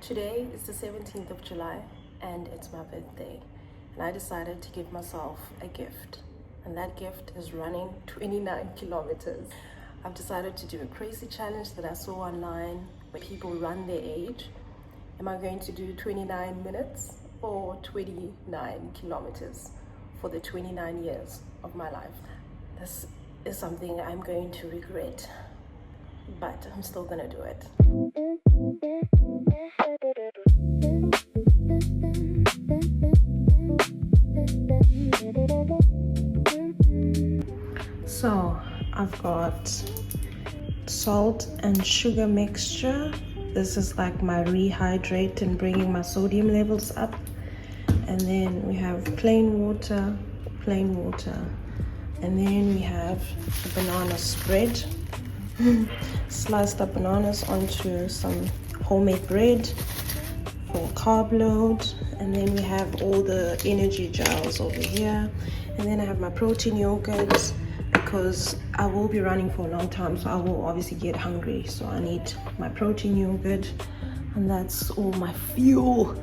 Today is the 17th of July and it's my birthday, and I decided to give myself a gift, and that gift is running 29 kilometers. I've decided to do a crazy challenge that I saw online where people run their age. Am I going to do 29 minutes or 29 kilometers for the 29 years of my life? This is something I'm going to regret, but I'm still gonna do it. So I've got salt and sugar mixture. This is like my rehydrate and bringing my sodium levels up. And then we have plain water. And then we have a banana spread. Sliced up bananas onto some homemade bread for carb load. And then we have all the energy gels over here. And then I have my protein yogurt because I will be running for a long time, so I will obviously get hungry. So I need my protein yogurt, and that's all my fuel.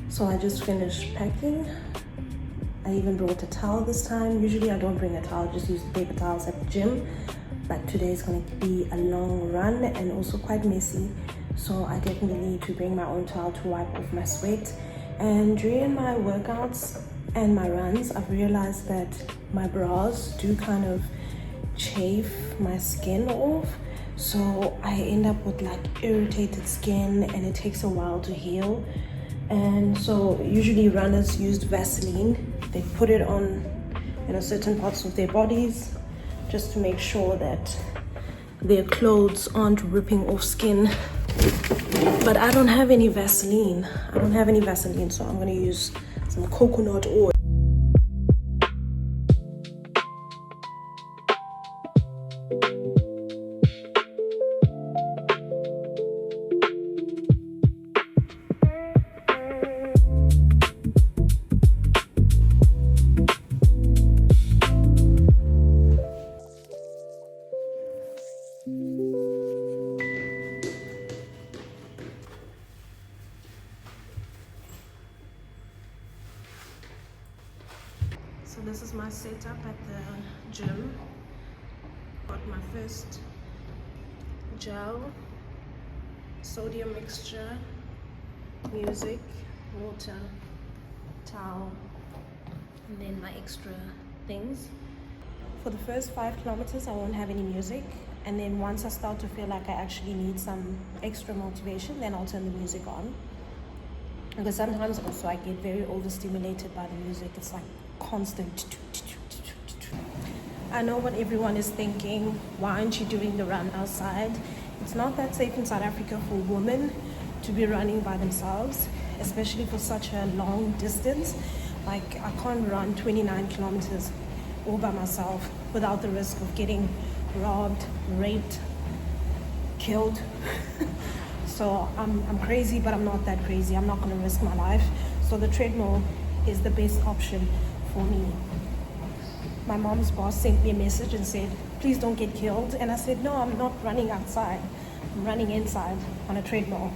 So I just finished packing. I even brought a towel this time. Usually I don't bring a towel, just use paper towels at the gym. But today is going to be a long run and also quite messy. So I definitely need to bring my own towel to wipe off my sweat. And during my workouts and my runs, I've realized that my bras do kind of chafe my skin off. So I end up with like irritated skin and it takes a while to heal. And so usually runners used Vaseline. They put it on, certain parts of their bodies just to make sure that their clothes aren't ripping off skin. But I don't have any Vaseline. So I'm gonna use some coconut oil. So this is my setup at the gym. Got my first gel, sodium mixture, music, water, towel, and then my extra things. For the first 5 kilometers I won't have any music, and then once I start to feel like I actually need some extra motivation, then I'll turn the music on. Because sometimes also I get very overstimulated by the music. It's like constant. I know what everyone is thinking. Why aren't you doing the run outside? It's not that safe in South Africa for women to be running by themselves, especially for such a long distance. Like, I can't run 29 kilometers all by myself without the risk of getting robbed, raped, killed. So I'm crazy, but I'm not that crazy. I'm not going to risk my life. So the treadmill is the best option for me. My mom's boss sent me a message and said, please don't get killed. And I said, no, I'm not running outside. I'm running inside on a treadmill.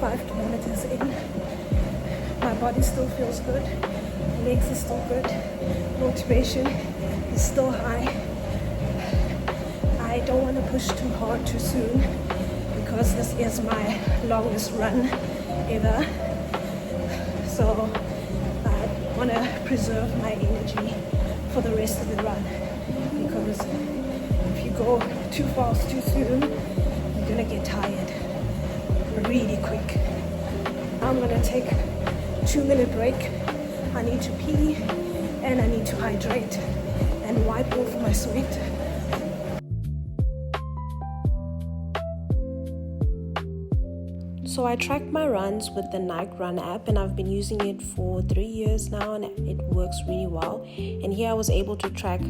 Five kilometers in. My body still feels good. Legs are still good. Motivation is still high. I don't want to push too hard too soon because this is my longest run ever. So I want to preserve my energy for the rest of the run, because if you go too fast too soon, you're gonna get tired really quick. I'm gonna take a 2-minute break. I need to pee and I need to hydrate and wipe off my sweat. So I track my runs with the Nike Run app, and I've been using it for 3 years now, and it works really well. And here I was able to track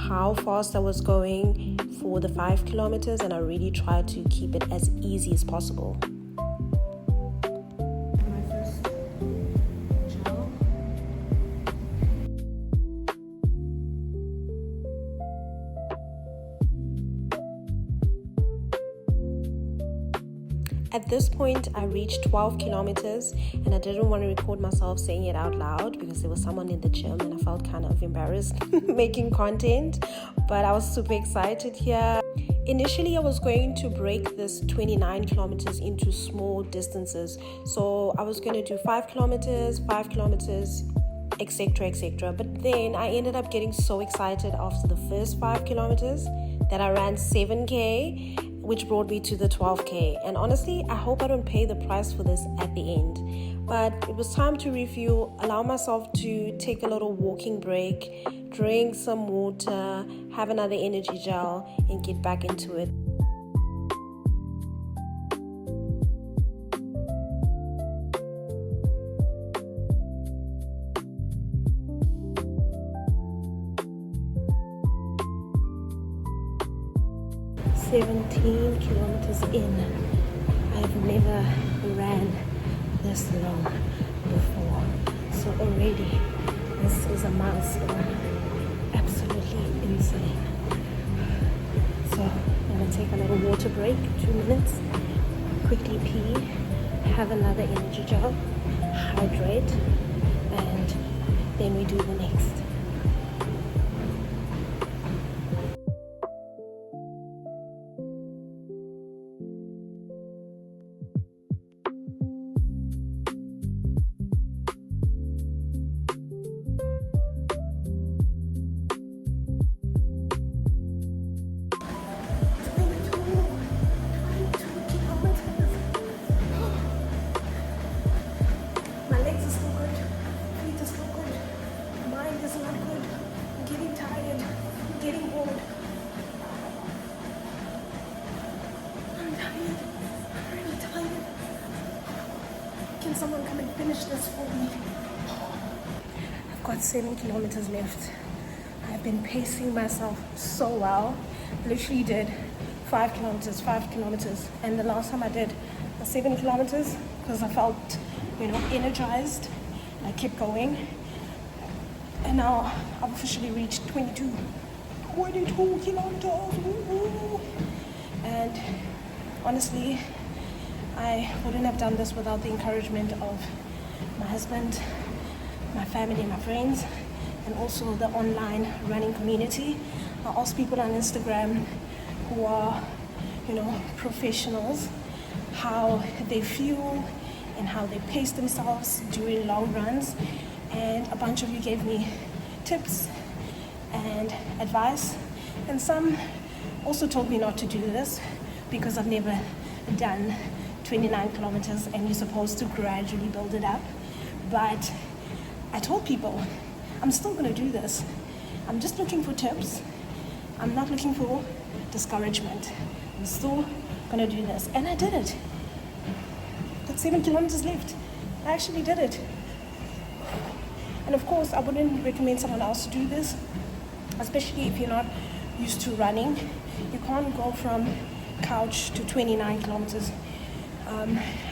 how fast I was going for the 5 kilometers, and I really tried to keep it as easy as possible. My first gel. At this point, I reached 12 kilometers and I didn't want to record myself saying it out loud because there was someone in the gym and I felt kind of embarrassed making content, but I was super excited here. Initially, I was going to break this 29 kilometers into small distances. So I was going to do 5 kilometers, etc. But then I ended up getting so excited after the first 5 kilometers that I ran 7K, which brought me to the 12K. And honestly, I hope I don't pay the price for this at the end. But it was time to refuel, allow myself to take a little walking break, drink some water, have another energy gel, and get back into it. "17 kilometers in. I've never ran this long before. So already, this is a milestone. Absolutely insane." So I'm gonna take a little water break, 2 minutes, quickly pee, have another energy gel, hydrate, and then we do the next. Can someone come and finish this for me? I've got 7 kilometers left. I've been pacing myself so well. Literally did 5 kilometers. And the last time I did the 7 kilometers, because I felt, energized, I kept going. And now I've officially reached 22 kilometers. Woo-hoo. And honestly, I wouldn't have done this without the encouragement of my husband, my family, my friends, and also the online running community. I ask people on Instagram who are, professionals, how they feel and how they pace themselves during long runs. And a bunch of you gave me tips and advice. And some also told me not to do this because I've never done 29 kilometers and you're supposed to gradually build it up. But I told people, I'm still gonna do this. I'm just looking for tips. I'm not looking for discouragement. I'm still gonna do this. And I did it. Got 7 kilometers left. I actually did it. And of course, I wouldn't recommend someone else to do this, especially if you're not used to running. You can't go from couch to 29 kilometers.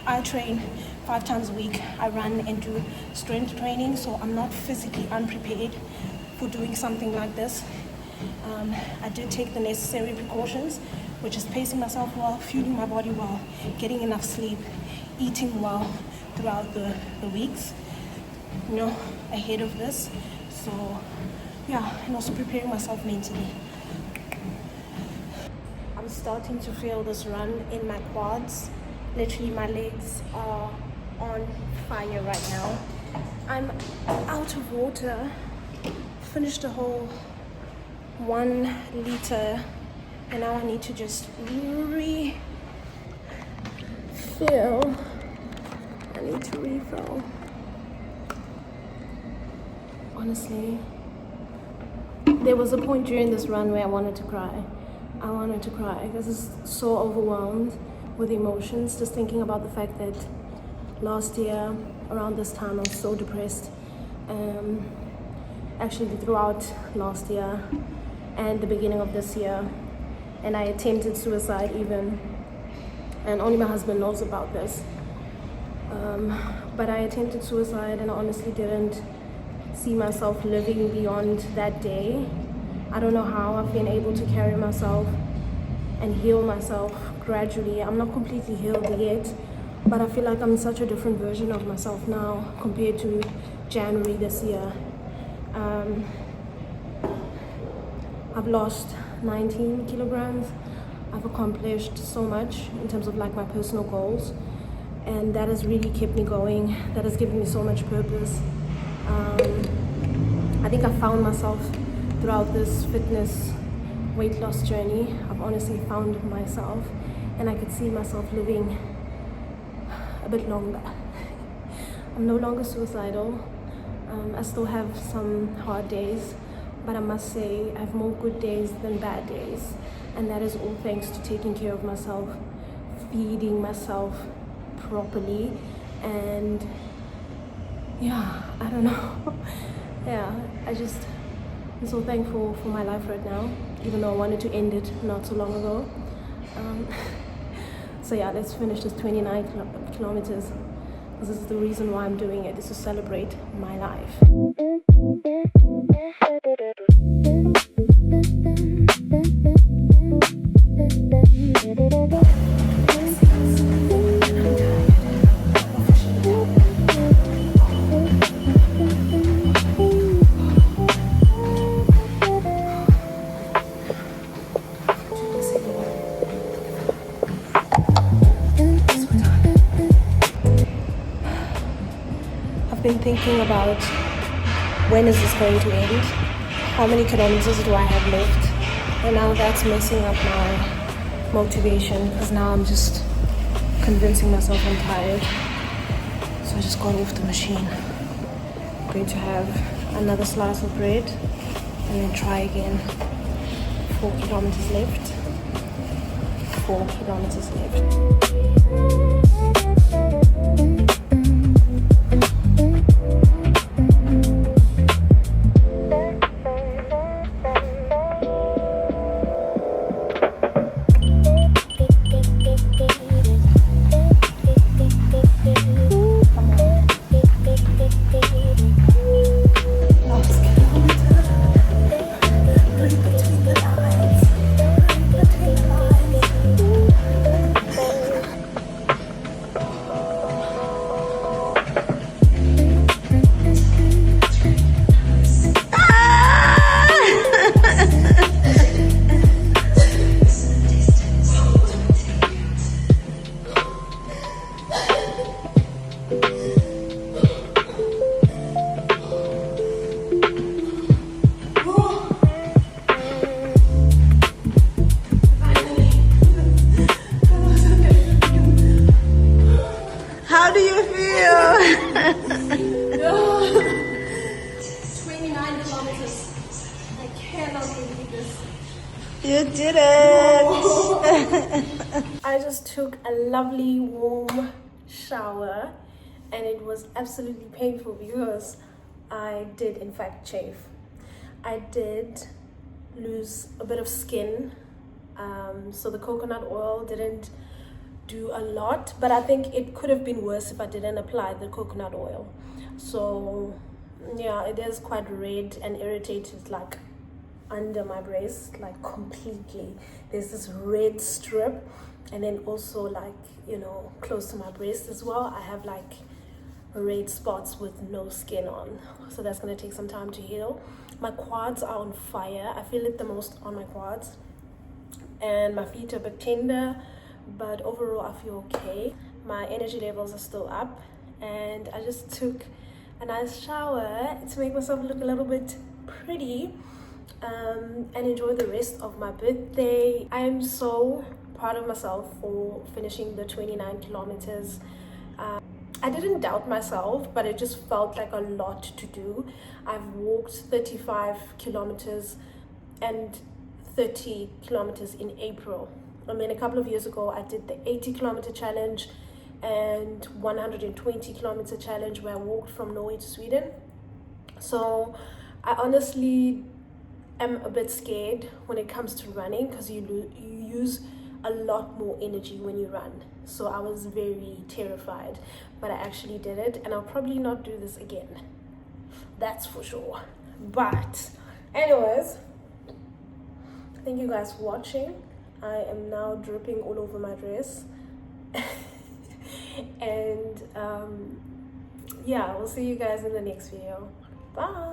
I train 5 times a week. I run and do strength training, so I'm not physically unprepared for doing something like this. I did take the necessary precautions, which is pacing myself well, fueling my body well, getting enough sleep, eating well throughout the weeks, ahead of this. So yeah, and also preparing myself mentally. I'm starting to feel this run in my quads. Literally, my legs are on fire right now. I'm out of water. Finished the whole 1 liter, and now I need to just refill. I need to refill. Honestly, there was a point during this run where I wanted to cry. I wanted to cry because it's so overwhelmed with emotions, just thinking about the fact that last year around this time I was so depressed. Actually throughout last year and the beginning of this year, and I attempted suicide even, and only my husband knows about this. But I attempted suicide and I honestly didn't see myself living beyond that day. I don't know how I've been able to carry myself and heal myself gradually. I'm not completely healed yet, but I feel like I'm such a different version of myself now compared to January this year. I've lost 19 kilograms. I've accomplished so much in terms of like my personal goals, and that has really kept me going. That has given me so much purpose. I think I found myself throughout this fitness weight loss journey. I've honestly found myself, and I could see myself living a bit longer. I'm no longer suicidal. I still have some hard days, but I must say I have more good days than bad days, and that is all thanks to taking care of myself, feeding myself properly, and yeah, I don't know. Yeah, I'm so thankful for my life right now, even though I wanted to end it not so long ago. So yeah, let's finish this 29 kilometers. This is the reason why I'm doing it, is to celebrate my life. I've been thinking about when is this going to end? How many kilometers do I have left? And now that's messing up my motivation, because now I'm just convincing myself I'm tired. So I just got off the machine. I'm going to have another slice of bread and then try again. 4 kilometers left. 4 kilometers left. How do you feel? 29 kilometers. I cannot believe this. You did it! I just took a lovely warm shower, and it was absolutely painful because I did in fact chafe. I did lose a bit of skin, so the coconut oil didn't do a lot, but I think it could have been worse if I didn't apply the coconut oil. So yeah, it is quite red and irritated, like under my breast, like completely. There's this red strip, and then also like, you know, close to my breast as well, I have like red spots with no skin on. So that's gonna take some time to heal. My quads are on fire. I feel it the most on my quads, and my feet are a bit tender, but overall I feel okay. My energy levels are still up, and I just took a nice shower to make myself look a little bit pretty, and enjoy the rest of my birthday. I am so proud of myself for finishing the 29 kilometers. I didn't doubt myself, but it just felt like a lot to do. I've walked 35 kilometers and 30 kilometers in April. I mean, a couple of years ago, I did the 80 kilometer challenge and 120 kilometer challenge where I walked from Norway to Sweden. So I honestly am a bit scared when it comes to running, because you use a lot more energy when you run. So I was very terrified, but I actually did it, and I'll probably not do this again. That's for sure. But anyways, thank you guys for watching. I am now dripping all over my dress. And yeah, we'll see you guys in the next video. Bye.